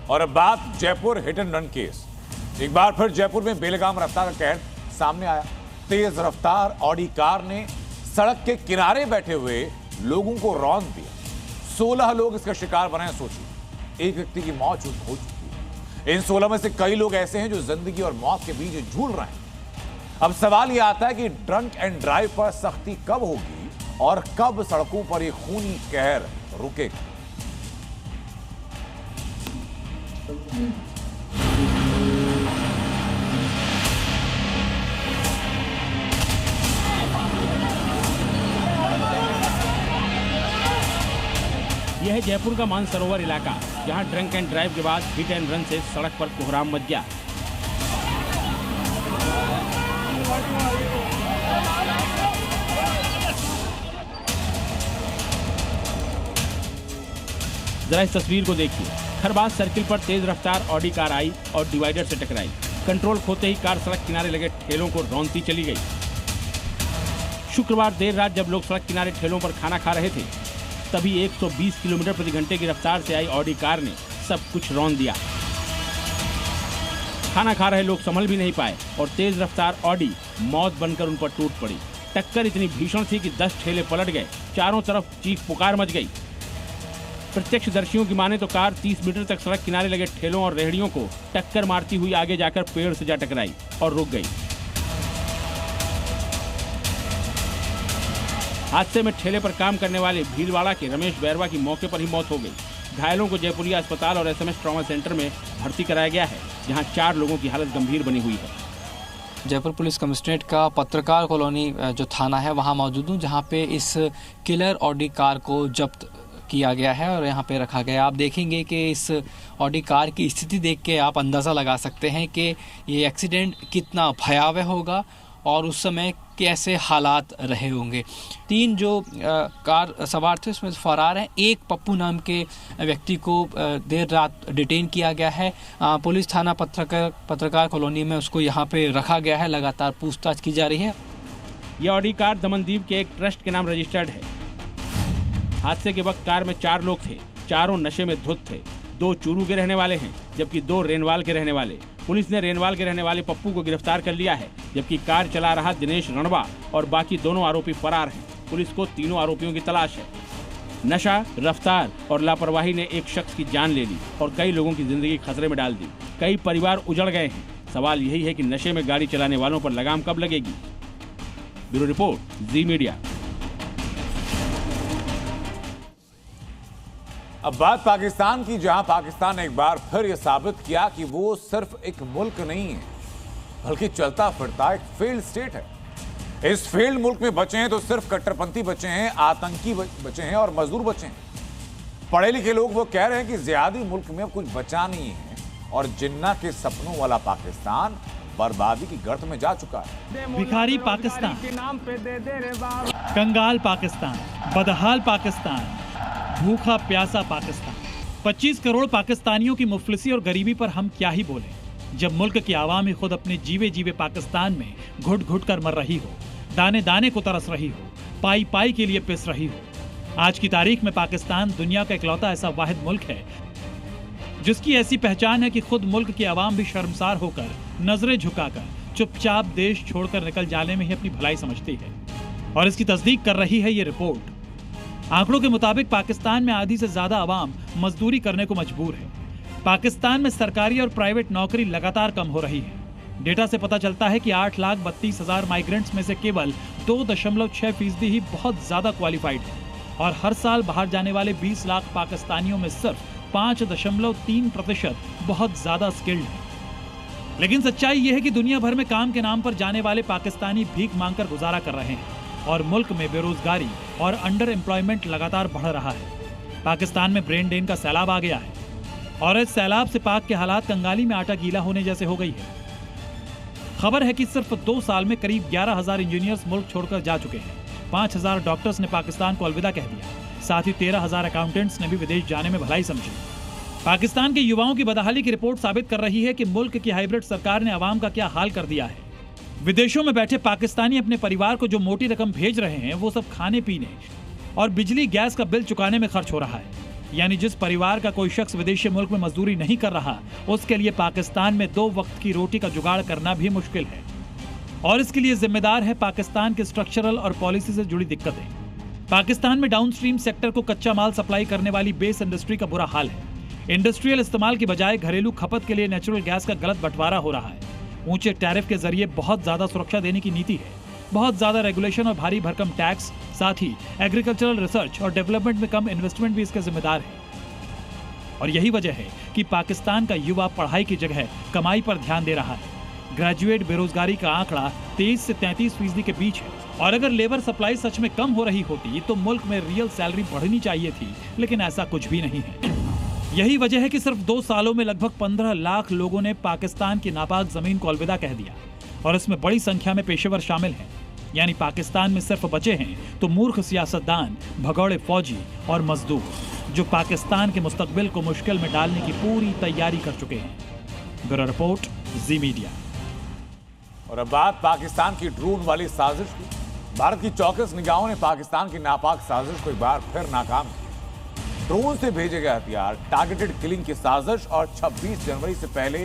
और अब बात Jaipur hit and run case. एक बार फिर जयपुर में बेलगाम रफ्तार का कहर सामने आया। तेज रफ्तार ऑडी कार ने सड़क के किनारे बैठे हुए लोगों को रौंद दिया। 16 लोग इसका शिकार बने। सोचिए, एक व्यक्ति की मौत हो चुकी है। इन 16 में से कई लोग ऐसे हैं जो जिंदगी और मौत के बीच झूल रहे हैं। अब सवाल यह आता है कि ड्रंक एंड ड्राइव पर सख्ती कब होगी और कब सड़कों पर यह खूनी कहर रुकेगा। यह है जयपुर का मानसरोवर इलाका, जहां ड्रंक एंड ड्राइव के बाद हिट एंड रन से सड़क पर कोहराम मच गया। जरा इस तस्वीर को देखिए। खरबाज सर्किल पर तेज रफ्तार ऑडी कार आई और डिवाइडर से टकराई। कंट्रोल खोते ही कार सड़क किनारे लगे ठेलों को रौंदती चली गई। शुक्रवार देर रात जब लोग सड़क किनारे ठेलों पर खाना खा रहे थे, तभी 120 किलोमीटर प्रति घंटे की रफ्तार से आई ऑडी कार ने सब कुछ रौंद दिया। खाना खा रहे लोग संभल भी नहीं पाए और तेज रफ्तार ऑडी मौत बनकर उन पर टूट पड़ी। टक्कर इतनी भीषण थी कि 10 ठेले पलट गए। चारों तरफ चीख पुकार मच गई। प्रत्यक्षदर्शियों की माने तो कार 30 मीटर तक सड़क किनारे लगे ठेलों और रेहड़ियों को टक्कर मारती हुई आगे जाकर पेड़ से जा टकराई और रुक गई। हादसे में ठेले पर काम करने वाले भीलवाड़ा के रमेश बैरवा की मौके पर ही मौत हो गई। घायलों को जयपुरिया अस्पताल और SMS ट्रॉमा सेंटर में भर्ती कराया गया है, जहां 4 लोगों की हालत गंभीर बनी हुई है। जयपुर पुलिस कमिश्नरेट का पत्रकार कॉलोनी जो थाना है वहां मौजूद हूं, जहां पे इस किलर ऑडी कार को जब्त किया गया है और यहाँ पे रखा गया। आप देखेंगे कि इस ऑडी कार की स्थिति देख के आप अंदाज़ा लगा सकते हैं कि ये एक्सीडेंट कितना भयावह होगा और उस समय कैसे हालात रहे होंगे। 3 जो कार सवार थे उसमें फरार हैं। एक पप्पू नाम के व्यक्ति को देर रात डिटेन किया गया है। पुलिस थाना पत्रकार कॉलोनी में उसको यहाँ पे रखा गया है। लगातार पूछताछ की जा रही है। यह ऑडी कार दमनदीप के एक ट्रस्ट के नाम रजिस्टर्ड है। हादसे के वक्त कार में 4 लोग थे। चारों नशे में धुत थे। 2 चूरू के रहने वाले हैं, जबकि 2 रेनवाल के रहने वाले। पुलिस ने रेनवाल के रहने वाले पप्पू को गिरफ्तार कर लिया है, जबकि कार चला रहा दिनेश रणवा और बाकी दोनों आरोपी फरार हैं। पुलिस को तीनों आरोपियों की तलाश है। नशा, रफ्तार और लापरवाही ने एक शख्स की जान ले ली और कई लोगों की जिंदगी खतरे में डाल दी। कई परिवार उजड़ गए हैं। सवाल यही है कि नशे में गाड़ी चलाने वालों पर लगाम कब लगेगी। ब्यूरो रिपोर्ट, जी मीडिया। अब बात पाकिस्तान की, जहां पाकिस्तान ने एक बार फिर यह साबित किया कि वो सिर्फ एक मुल्क नहीं है, बल्कि चलता फिरता एक फेल्ड स्टेट है। इस फेल्ड मुल्क में बचे हैं तो सिर्फ कट्टरपंथी बचे हैं, आतंकी बचे हैं और मजदूर बचे हैं। पढ़े लिखे लोग वो कह रहे हैं कि ज्यादा मुल्क में अब कुछ बचा नहीं है और जिन्ना के सपनों वाला पाकिस्तान बर्बादी की गर्त में जा चुका है। भिखारी पाकिस्तान, कंगाल पाकिस्तान, बदहाल पाकिस्तान, भूखा प्यासा पाकिस्तान। 25 करोड़ पाकिस्तानियों की मुफलिसी और गरीबी पर हम क्या ही बोले, जब मुल्क की आवाम ही खुद अपने जीवे जीवे पाकिस्तान में घुट घुट कर मर रही हो, दाने दाने को तरस रही हो, पाई पाई के लिए पिस रही हो। आज की तारीख में पाकिस्तान दुनिया का इकलौता ऐसा वाहिद मुल्क है जिसकी ऐसी पहचान है कि खुद मुल्क की आवाम भी शर्मसार होकर, नजरें झुकाकर, चुपचाप देश छोड़कर निकल जाने में ही अपनी भलाई समझती है। और इसकी तस्दीक कर रही है ये रिपोर्ट। आंकड़ों के मुताबिक पाकिस्तान में आधी से ज्यादा आवाम मजदूरी करने को मजबूर है। पाकिस्तान में सरकारी और प्राइवेट नौकरी लगातार कम हो रही है। डेटा से पता चलता है कि 8,32,000 माइग्रेंट्स में से केवल 2.6% ही बहुत ज्यादा क्वालिफाइड है और हर साल बाहर जाने वाले 20 लाख पाकिस्तानियों में सिर्फ 5.3% बहुत ज्यादा स्किल्ड है। लेकिन सच्चाई यह है कि दुनिया भर में काम के नाम पर जाने वाले पाकिस्तानी भीख मांगकर गुजारा कर रहे हैं और मुल्क में बेरोजगारी और अंडर एम्प्लॉयमेंट लगातार बढ़ रहा है। पाकिस्तान में ब्रेन ड्रेन का सैलाब आ गया है और इस सैलाब से पाक के हालात कंगाली में आटा गीला होने जैसे हो गई है। खबर है कि सिर्फ 2 साल में करीब 11,000 इंजीनियर्स मुल्क छोड़कर जा चुके हैं। 5,000 डॉक्टर्स ने पाकिस्तान को अलविदा कह दिया। साथ ही 13,000 अकाउंटेंट्स ने भी विदेश जाने में भलाई समझी। पाकिस्तान के युवाओं की बदहाली की रिपोर्ट साबित कर रही है कि मुल्क की हाइब्रिड सरकार ने आवाम का क्या हाल कर दिया है। विदेशों में बैठे पाकिस्तानी अपने परिवार को जो मोटी रकम भेज रहे हैं वो सब खाने पीने और बिजली गैस का बिल चुकाने में खर्च हो रहा है। यानी जिस परिवार का कोई शख्स विदेशी मुल्क में मजदूरी नहीं कर रहा, उसके लिए पाकिस्तान में 2 वक्त की रोटी का जुगाड़ करना भी मुश्किल है। और इसके लिए जिम्मेदार है पाकिस्तान के स्ट्रक्चरल और पॉलिसी से जुड़ी दिक्कतें। पाकिस्तान में डाउनस्ट्रीम सेक्टर को कच्चा माल सप्लाई करने वाली बेस इंडस्ट्री का बुरा हाल है। इंडस्ट्रियल इस्तेमाल की बजाय घरेलू खपत के लिए नेचुरल गैस का गलत बंटवारा हो रहा है। ऊंचे टैरिफ के जरिए बहुत ज्यादा सुरक्षा देने की नीति है। बहुत ज्यादा रेगुलेशन और भारी भरकम टैक्स, साथ ही एग्रीकल्चरल रिसर्च और डेवलपमेंट में कम इन्वेस्टमेंट भी इसके जिम्मेदार है। और यही वजह है कि पाकिस्तान का युवा पढ़ाई की जगह कमाई पर ध्यान दे रहा है। ग्रेजुएट बेरोजगारी का आंकड़ा 23 से 33% के बीच है और अगर लेबर सप्लाई सच में कम हो रही होती तो मुल्क में रियल सैलरी बढ़नी चाहिए थी, लेकिन ऐसा कुछ भी नहीं है। यही वजह है कि सिर्फ 2 सालों में लगभग 15 लाख लोगों ने पाकिस्तान की नापाक जमीन को अलविदा कह दिया और इसमें बड़ी संख्या में पेशेवर शामिल हैं। यानी पाकिस्तान में सिर्फ बचे हैं तो मूर्ख सियासतदान, भगौड़े फौजी और मजदूर, जो पाकिस्तान के मुस्तकबिल को मुश्किल में डालने की पूरी तैयारी कर चुके हैं। ब्यूरो रिपोर्ट, जी मीडिया। और अब बात पाकिस्तान की ड्रोन वाली साजिश की। भारत की चौकस निगाहों ने पाकिस्तान की नापाक साजिश को एक बार फिर नाकाम किया। ड्रोन से भेजे गए हथियार, टारगेटेड किलिंग की साजिश और 26 जनवरी से पहले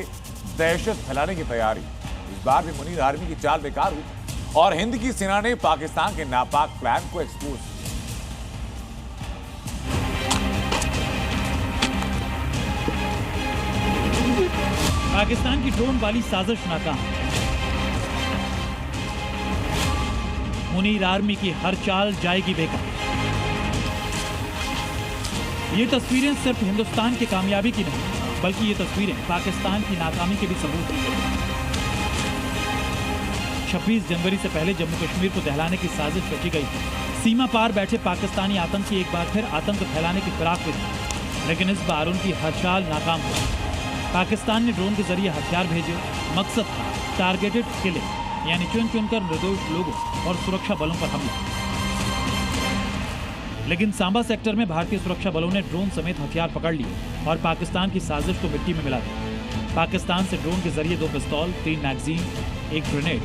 दहशत फैलाने की तैयारी। इस बार भी मुनीर आर्मी की चाल बेकार हुई और हिंद की सेना ने पाकिस्तान के नापाक प्लान को एक्सपोज किया। पाकिस्तान की ड्रोन वाली साजिश नाकाम। मुनीर आर्मी की हर चाल जाएगी बेकार। ये तस्वीरें सिर्फ हिंदुस्तान की कामयाबी की नहीं, बल्कि ये तस्वीरें पाकिस्तान की नाकामी के भी सबूत हैं। 26 जनवरी से पहले जम्मू कश्मीर को दहलाने की साजिश रची गई थी। सीमा पार बैठे पाकिस्तानी आतंकी एक बार फिर आतंक फैलाने की फिराक में थे, लेकिन इस बार उनकी हर चाल नाकाम हुई। पाकिस्तान ने ड्रोन के जरिए हथियार भेजे। मकसद था टारगेटेड किलिंग, यानी चुन चुनकर निर्दोष लोगों और सुरक्षा बलों पर हमला। लेकिन सांबा सेक्टर में भारतीय सुरक्षा बलों ने ड्रोन समेत हथियार पकड़ लिए और पाकिस्तान की साजिश को मिट्टी में मिला दिया। पाकिस्तान से ड्रोन के जरिए 2 पिस्तौल, 3 मैगजीन, 1 ग्रेनेड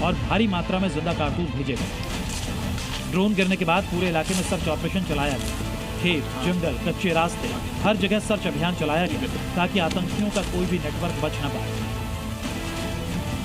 और भारी मात्रा में जिंदा कारतूस भेजे गए। ड्रोन गिरने के बाद पूरे इलाके में सर्च ऑपरेशन चलाया गया। खेत, जंगल, कच्चे रास्ते, हर जगह सर्च अभियान चलाया गया ताकि आतंकियों का कोई भी नेटवर्क बच न पाए।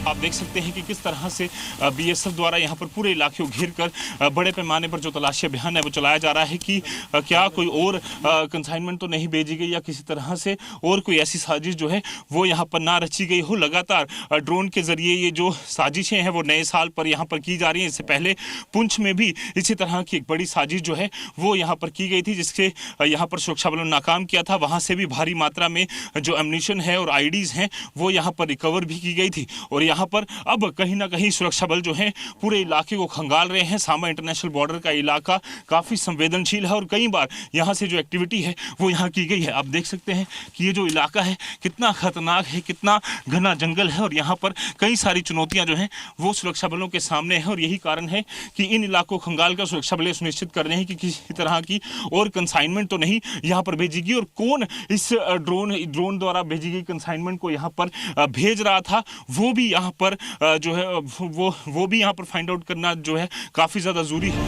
आप देख सकते हैं कि किस तरह से बीएसएफ द्वारा यहाँ पर पूरे इलाके को घेर कर बड़े पैमाने पर जो तलाशी अभियान है वो चलाया जा रहा है कि क्या कोई और कंसाइनमेंट तो नहीं भेजी गई या किसी तरह से और कोई ऐसी साजिश जो है वो यहाँ पर ना रची गई हो। लगातार ड्रोन के जरिए ये जो साजिशें हैं वो नए साल पर यहाँ पर की जा रही हैं। इससे पहले पुंछ में भी इसी तरह की एक बड़ी साजिश जो है वो यहाँ पर की गई थी, जिसके यहाँ पर सुरक्षा बलों ने नाकाम किया था। वहाँ से भी भारी मात्रा में जो एम्युनिशन है और आईडीज हैं वो यहाँ पर रिकवर भी की गई थी। और यहाँ पर अब कहीं ना कहीं सुरक्षा बल जो है पूरे इलाके को खंगाल रहे हैं। सांबा इंटरनेशनल बॉर्डर का इलाका काफी संवेदनशील है और कई बार यहाँ से जो एक्टिविटी है वो यहाँ की गई है। आप देख सकते हैं कि ये जो इलाका है कितना खतरनाक है, कितना घना जंगल है और यहाँ पर कई सारी चुनौतियां जो हैं वो सुरक्षा बलों के सामने है। और यही कारण है कि इन इलाकों को खंगाल कर सुरक्षा बल सुनिश्चित कर रहे हैं कि किसी तरह की और कंसाइनमेंट तो नहीं यहाँ पर भेजेगी। और कौन इस ड्रोन द्वारा भेजी गई कंसाइनमेंट को यहाँ पर भेज रहा था वो भी यहाँ पर जो है वो भी यहाँ पर फाइंड आउट करना जो है काफी ज्यादा जरूरी है।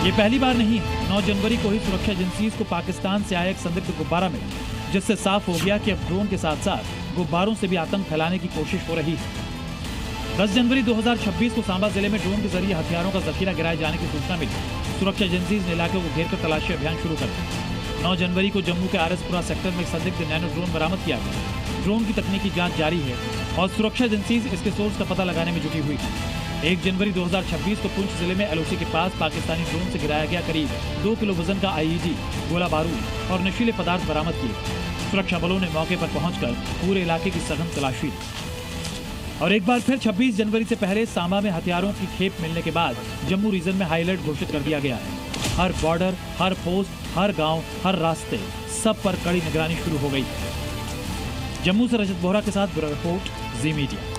ये पहली बार नहीं है। 9 जनवरी को ही सुरक्षा एजेंसीज को पाकिस्तान से आया एक संदिग्ध गुब्बारा मिला, जिससे साफ हो गया कि अब ड्रोन के साथ साथ गुब्बारों से भी आतंक फैलाने की कोशिश हो रही है। 10 जनवरी 2026 को सांबा जिले में ड्रोन के जरिए हथियारों का जखीरा गिराए जाने की सूचना मिली। सुरक्षा एजेंसीज ने इलाके को घेर कर तलाशी अभियान शुरू कर दिया। 9 जनवरी को जम्मू के आरएसपुरा सेक्टर में एक संदिग्ध नैनो ड्रोन बरामद किया गया। ड्रोन की तकनीकी जांच जारी है और सुरक्षा एजेंसीज इसके सोर्स का पता लगाने में जुटी हुई है। 1 जनवरी 2026 को पुंछ जिले में एलओसी के पास पाकिस्तानी ड्रोन से गिराया गया करीब 2 किलो वजन का आईईडी, गोला बारूद और नशीले पदार्थ बरामद किए। सुरक्षा बलों ने मौके पर पहुंचकर पूरे इलाके की सघन तलाशी ली। और एक बार फिर 26 जनवरी से पहले सांबा में हथियारों की खेप मिलने के बाद जम्मू रीजन में हाई अलर्ट घोषित कर दिया गया है। हर बॉर्डर, हर पोस्ट, हर गांव, हर रास्ते, सब पर कड़ी निगरानी शुरू हो गई है। जम्मू से रजत बोहरा के साथ ब्यूरो रिपोर्ट, जी मीडिया।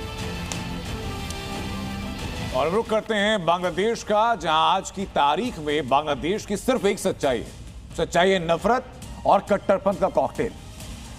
और रुख करते हैं बांग्लादेश का, जहां आज की तारीख में बांग्लादेश की सिर्फ एक सच्चाई है। सच्चाई है नफरत और कट्टरपंथ का कॉकटेल।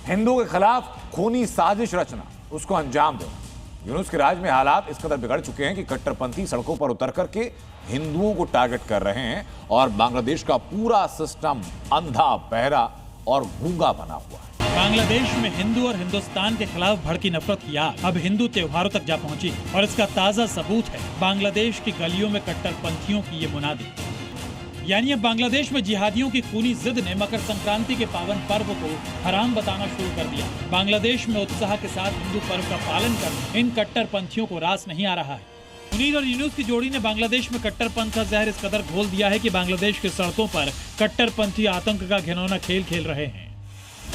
हिंदुओं के खिलाफ खूनी साजिश रचना, उसको अंजाम देना। यूनुस के राज में हालात इस कदर बिगड़ चुके हैं कि कट्टरपंथी सड़कों पर उतर करके हिंदुओं को टारगेट कर रहे हैं और बांग्लादेश का पूरा सिस्टम अंधा, बहरा और गूंगा बना हुआ है। बांग्लादेश में हिंदू और हिंदुस्तान के खिलाफ भड़की नफरत की आग अब हिंदू त्योहारों तक जा पहुंची और इसका ताजा सबूत है बांग्लादेश की गलियों में कट्टरपंथियों की ये मुनादी। यानी अब बांग्लादेश में जिहादियों की खूनी जिद ने मकर संक्रांति के पावन पर्व को हराम बताना शुरू कर दिया। बांग्लादेश में उत्साह के साथ हिंदू पर्व का पालन कर इन कट्टरपंथियों को रास नहीं आ रहा है। मुनीर और यूनुस की जोड़ी ने बांग्लादेश में कट्टरपंथ का जहर इस कदर घोल दिया है कि बांग्लादेश की सड़कों पर कट्टरपंथी आतंक का घिनौना खेल खेल रहे हैं।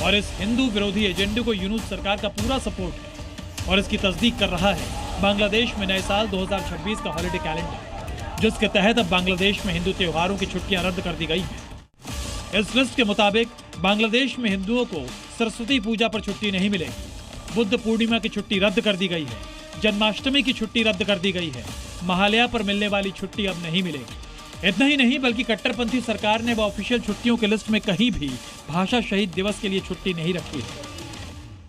और इस हिंदू विरोधी एजेंडे को यूनुस सरकार का पूरा सपोर्ट है और इसकी तस्दीक कर रहा है बांग्लादेश में नए साल 2026 का हॉलिडे कैलेंडर, जिसके तहत अब बांग्लादेश में हिंदू त्योहारों की छुट्टियां रद्द कर दी गई हैं। इस लिस्ट के मुताबिक बांग्लादेश में हिंदुओं को सरस्वती पूजा पर छुट्टी नहीं मिलेगी, बुद्ध पूर्णिमा की छुट्टी रद्द कर दी गई है, जन्माष्टमी की छुट्टी रद्द कर दी गई है, महालया पर मिलने वाली छुट्टी अब नहीं मिलेगी। इतना ही नहीं बल्कि कट्टरपंथी सरकार ने ऑफिशियल छुट्टियों की लिस्ट में कहीं भी भाषा शहीद दिवस के लिए छुट्टी नहीं रखी है।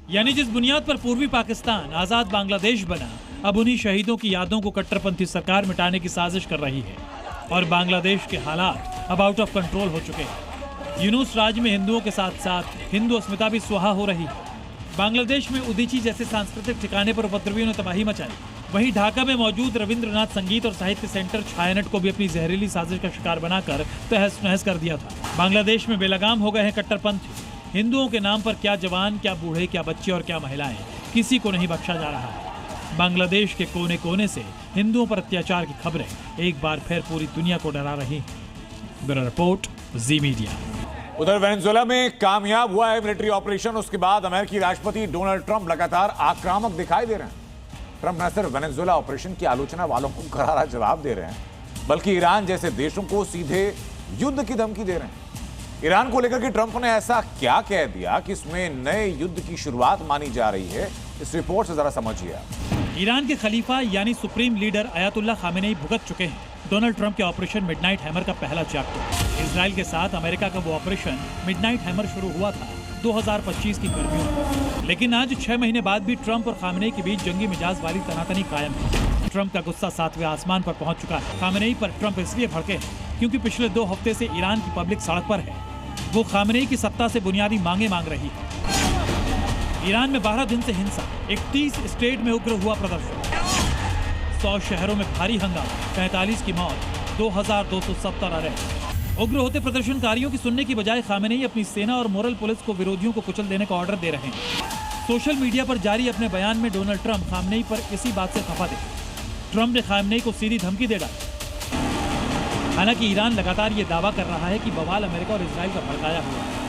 यानी जिस बुनियाद पर पूर्वी पाकिस्तान आजाद बांग्लादेश बना, अब उन्हीं शहीदों की यादों को कट्टरपंथी सरकार मिटाने की साजिश कर रही है और बांग्लादेश के हालात अब आउट ऑफ कंट्रोल हो चुके हैं। यूनुस राज में हिंदुओं के साथ साथ हिंदू अस्मिता भी सुहा हो रही है। बांग्लादेश में उदीची जैसे सांस्कृतिक ठिकाने पर उपद्रवियों ने तबाही मचाई। वहीं ढाका में मौजूद रविंद्रनाथ संगीत और साहित्य सेंटर छायानट को भी अपनी जहरीली साजिश का शिकार बनाकर तहस नहस कर दिया था। बांग्लादेश में बेलगाम हो गए हैं कट्टरपंथी। हिंदुओं के नाम पर क्या जवान, क्या बूढ़े, क्या बच्चे और क्या महिलाएं, किसी को नहीं बख्शा जा रहा है। बांग्लादेश के कोने कोने से हिंदुओं पर अत्याचार की खबरें एक बार फिर पूरी दुनिया को डरा रही हैं। ब्यूरो रिपोर्ट, जी मीडिया। उधर वेनेजुएला में कामयाब हुआ है मिलिट्री ऑपरेशन। उसके बाद अमेरिकी राष्ट्रपति डोनाल्ड ट्रंप लगातार आक्रामक दिखाई दे रहे हैं। ट्रंप न सिर्फ वेनेजुएला ऑपरेशन की आलोचना वालों को करारा जवाब दे रहे हैं, बल्कि ईरान जैसे देशों को सीधे युद्ध की धमकी दे रहे हैं। ईरान को लेकर के ट्रंप ने ऐसा क्या कह दिया कि इसमें नए युद्ध की शुरुआत मानी जा रही है? इस रिपोर्ट से जरा समझिए। ईरान के खलीफा यानी सुप्रीम लीडर अयातुल्लाह खामेनेई भुगत चुके हैं डोनाल्ड ट्रंप के ऑपरेशन मिडनाइट हैमर का पहला चैप्टर। इजराइल के साथ अमेरिका का वो ऑपरेशन मिडनाइट हैमर शुरू हुआ था 2025 की गर्मियों में, लेकिन आज 6 महीने बाद भी ट्रंप और खामेनेई के बीच जंगी मिजाज वाली तनातनी कायम है। ट्रंप का गुस्सा 7वें आसमान पर पहुंच चुका है। खामेनेई पर ट्रंप इसलिए भड़के हैं क्योंकि पिछले 2 हफ्ते से ईरान की पब्लिक सड़क पर है। वो खामेनेई की सत्ता से बुनियादी मांगे मांग रही है। ईरान में 12 दिन से हिंसा, 31 स्टेट में उग्र हुआ प्रदर्शन, 100 शहरों में भारी हंगामा, 45 की मौत, 2270 अरेस्ट। उग्र होते प्रदर्शनकारियों की सुनने की बजाय खामेनेई अपनी सेना और मोरल पुलिस को विरोधियों को कुचल देने का ऑर्डर दे रहे हैं। सोशल मीडिया पर जारी अपने बयान में डोनाल्ड ट्रंप खामेनेई पर इसी बात से खफा थे। ट्रंप ने खामेनेई को सीधी धमकी दे डाली। हालांकि ईरान लगातार ये दावा कर रहा है कि बवाल अमेरिका और इजराइल का भड़काया हुआ है।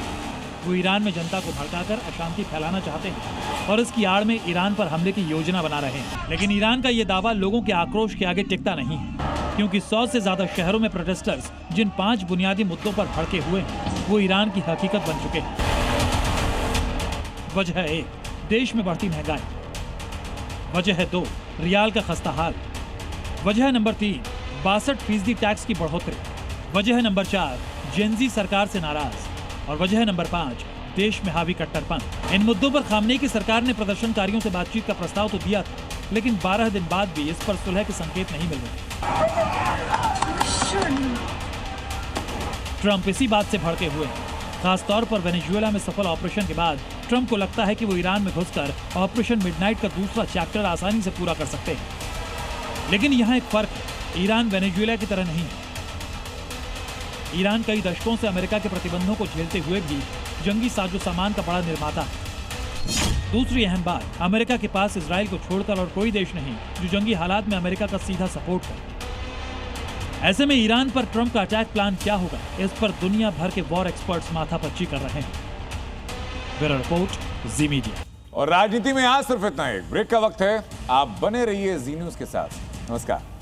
वो ईरान में जनता को भड़काकर अशांति फैलाना चाहते हैं और इसकी आड़ में ईरान पर हमले की योजना बना रहे हैं। लेकिन ईरान का ये दावा लोगों के आक्रोश के आगे टिकता नहीं है, क्योंकि 100 से ज्यादा शहरों में प्रोटेस्टर्स जिन 5 बुनियादी मुद्दों पर भड़के हुए हैं वो ईरान की हकीकत बन चुके हैं। वजह 1, देश में बढ़ती महंगाई। वजह 2, रियाल का खस्ता हाल। वजह नंबर 3, 62% टैक्स की बढ़ोतरी। वजह नंबर 4, जेनजी सरकार से नाराज। और वजह नंबर 5, देश में हावी कट्टरपंथ। इन मुद्दों पर खामेनेई की सरकार ने प्रदर्शनकारियों से बातचीत का प्रस्ताव तो दिया था, लेकिन 12 दिन बाद भी इस पर सुलह के संकेत नहीं मिल रहे। ट्रंप इसी बात से भड़के हुए हैं। खासतौर पर वेनेजुएला में सफल ऑपरेशन के बाद ट्रंप को लगता है कि वो ईरान में घुसकर ऑपरेशन मिडनाइट का दूसरा चैप्टर आसानी से पूरा कर सकते हैं। लेकिन यहाँ एक फर्क है, ईरान वेनेजुएला की तरह नहीं है। ईरान कई दशकों से अमेरिका के प्रतिबंधों को झेलते हुए भी जंगी साजो सामान का बड़ा निर्माता है। दूसरी अहम बात, अमेरिका के पास इजराइल को छोड़कर और कोई देश नहीं जो जंगी हालात में अमेरिका का सीधा सपोर्ट करे। ऐसे में ईरान पर ट्रंप का अटैक प्लान क्या होगा, इस पर दुनिया भर के वॉर एक्सपर्ट्स माथापच्ची कर रहे हैं। ब्यूरो रिपोर्ट, जी मीडिया। और राजनीति में आज सिर्फ इतना ही। ब्रेक का वक्त है, आप बने रहिए जी न्यूज के साथ। नमस्कार।